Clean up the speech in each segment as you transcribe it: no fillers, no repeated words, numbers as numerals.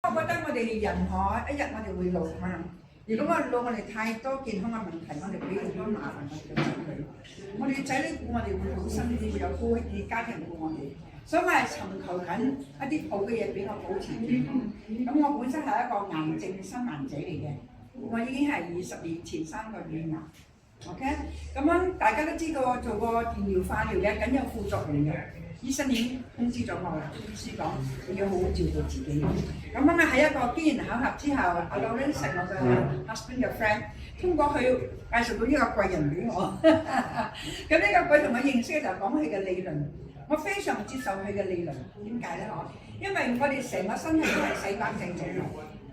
我覺得我哋人一日我哋會老嘛。如果我哋太多健康嘅問題，我哋俾好多麻煩我哋嘅仔女。我哋仔女顧我哋會好辛苦，會有高啲家庭顧我哋。所以我係尋求緊一啲好嘅嘢俾我保持健康。咁我本身係一個癌症生患者嚟嘅，我已經係20年前生過乳癌。OK， 咁樣大家都知道我做過電療化療嘅，梗有副作用嘅。醫生已經通知咗我啦，醫師講你要好好照顧自己。咁樣咧喺一個機緣巧合之後，阿 Lawrence 我嘅 husband 嘅 friend， 通過佢介紹到呢個貴人俾我。咁呢個貴同我認識嘅就係講佢嘅理論，我非常接受佢嘅理論。點解咧？因為我哋成個身體都係細胞製造嘅，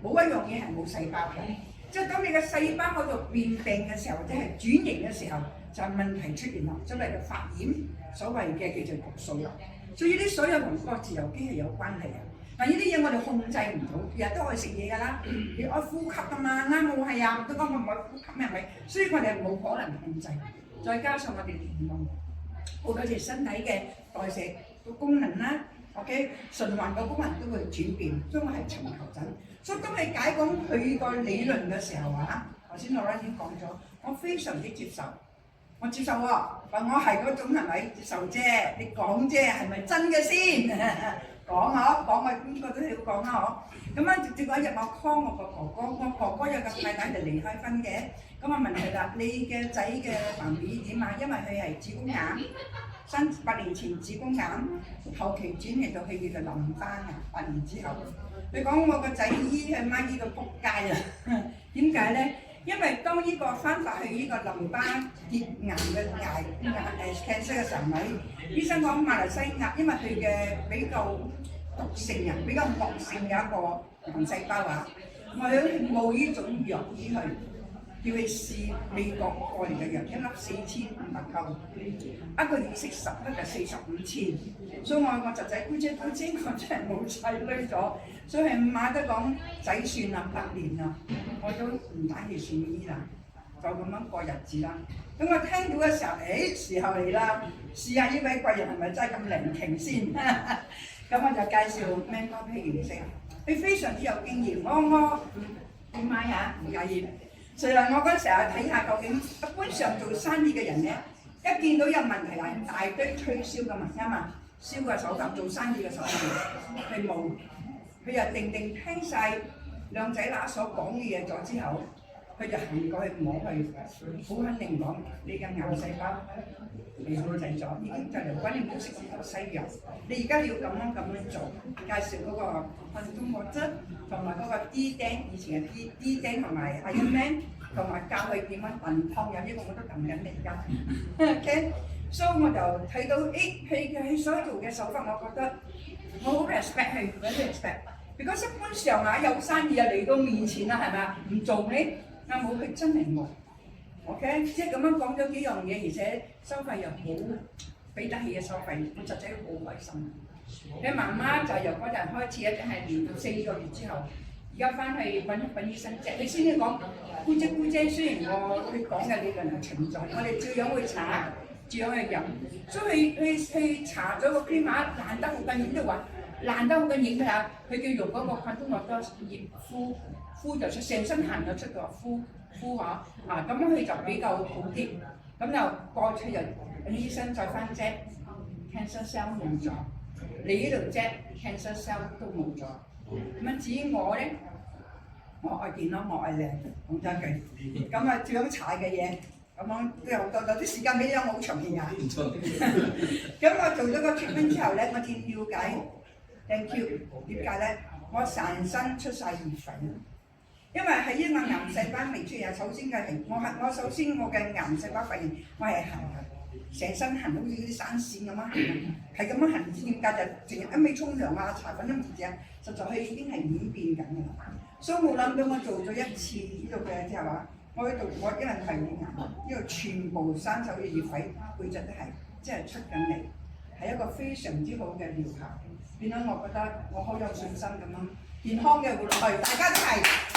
冇一樣嘢係冇細胞嘅。即係當你嘅細胞喺度變病嘅時候，或者係轉型嘅時候，就問題出現啦，所謂嘅發炎，所謂嘅叫做毒素啦。所以呢所有同個自由基係有關係嘅。嗱，呢啲嘢我哋控制唔到，日日都可以食嘢㗎啦，你愛呼吸㗎嘛，啱冇係啊，都講我唔愛呼吸咩係咪？所以我哋冇可能控制。再加上我哋運動，好多時身體嘅代謝個功能啦。OK， 循環個功能都會轉變，所以我係尋求緊。所以當你解講佢個理論嘅時候頭先Laura已經講咗，我非常之接受。我接受喎，話我係嗰種係咪接受啫？你講啫，係咪真嘅先？講講我邊個都要講啦咁啊，直接嗰日我 call 我個哥哥，我哥哥有個太太就離開婚嘅。咁我問佢啦，你嘅仔嘅病歷點啊？因為佢係子宮癌。8年前子宮癌，後期轉嚟到佢叫做淋巴癌，8年之後。佢講我個仔醫佢媽醫到仆街啊！點解咧？因為當呢個翻發去呢個淋巴結癌嘅cancer 嘅時候，醫生講馬來西亞，因為佢嘅比較毒性啊，比較惡性嘅一個癌細胞我想冇呢種藥醫佢。叫佢試美國過嚟嘅藥，一粒4500扣，一個月食10粒就45,000，所以我侄仔姑姐我真係冇仔女咗，所以媽都講仔算啦，8年啦，我都唔打算算醫啦，就咁樣過日子啦。咁我聽到嘅時候，時候嚟啦，試下呢位貴人係咪真係咁靈勁先？咁我就介紹 Mentor Pay 認識，佢非常之有經驗，我點買唔介意。隨來我嗰時候睇下究竟一般上做生意嘅人咧，一見到有問題係大堆推銷嘅嘛，銷嘅手法做生意嘅手法係冇，佢又定聽晒靚仔乸所講嘅嘢咗之後，佢就行過去摸佢，好肯定講你嘅癌細胞你控制咗，已經就嚟揾你唔好食咁多西藥，你而家要咁樣做，介紹嗰個運動物質同埋嗰個 D 釘，以前嘅 D 釘同埋 Iron Man， 同埋教佢點樣燉湯，有呢個我都等緊你而家。OK， 所以我就睇到佢所做嘅手法，我覺得我好 respect 佢，好 respect。如果一般上有生意嚟到面前啦，係咪啊？唔做咧，冇佢真係冇。OK， 即係咁樣講咗幾樣嘢，而且收費又好俾得起嘅收費，我侄仔都好開心。你媽媽就由嗰陣開始一定係連到4個月之後，而家翻去揾醫生啫。你先至講姑姐，雖然佢講嘅理論係存在，我哋照樣去查，照樣去飲。所以去查咗個編碼爛得好緊要，都話爛得好緊要㗎。佢叫用嗰個昆東樂多葉敷就出，成身痕就出個敷咁樣佢就比較好啲。咁就過去就揾醫生再翻啫 ，cancer cell 冇咗，你呢度啫 cancer cell 都冇咗。咁至於我咧，我愛健康，我愛靚，講真句。咁照樣查嘅嘢，咁樣都有好多啲時間俾咗我好長時間。咁我做咗個 treatment 之後咧，我先了解 thank you 點解咧？我成身出晒熱痱。因為係呢個癌細胞未出現，首先嘅係我首先我嘅癌細胞發現我係痕嘅，成身痕好似啲散線咁樣痕，係咁樣痕，唔知點解就成日一味沖涼搽粉都唔知啊，實在係已經係演變緊㗎啦。所以冇諗到我做咗一次呢度嘅之後我喺度我因為係癌，呢度全部生手嘅熱痱背脊都係即係出緊嚟，係一個非常之好嘅療效。變咗我覺得我好有信心咁樣健康嘅活落去，大家都係。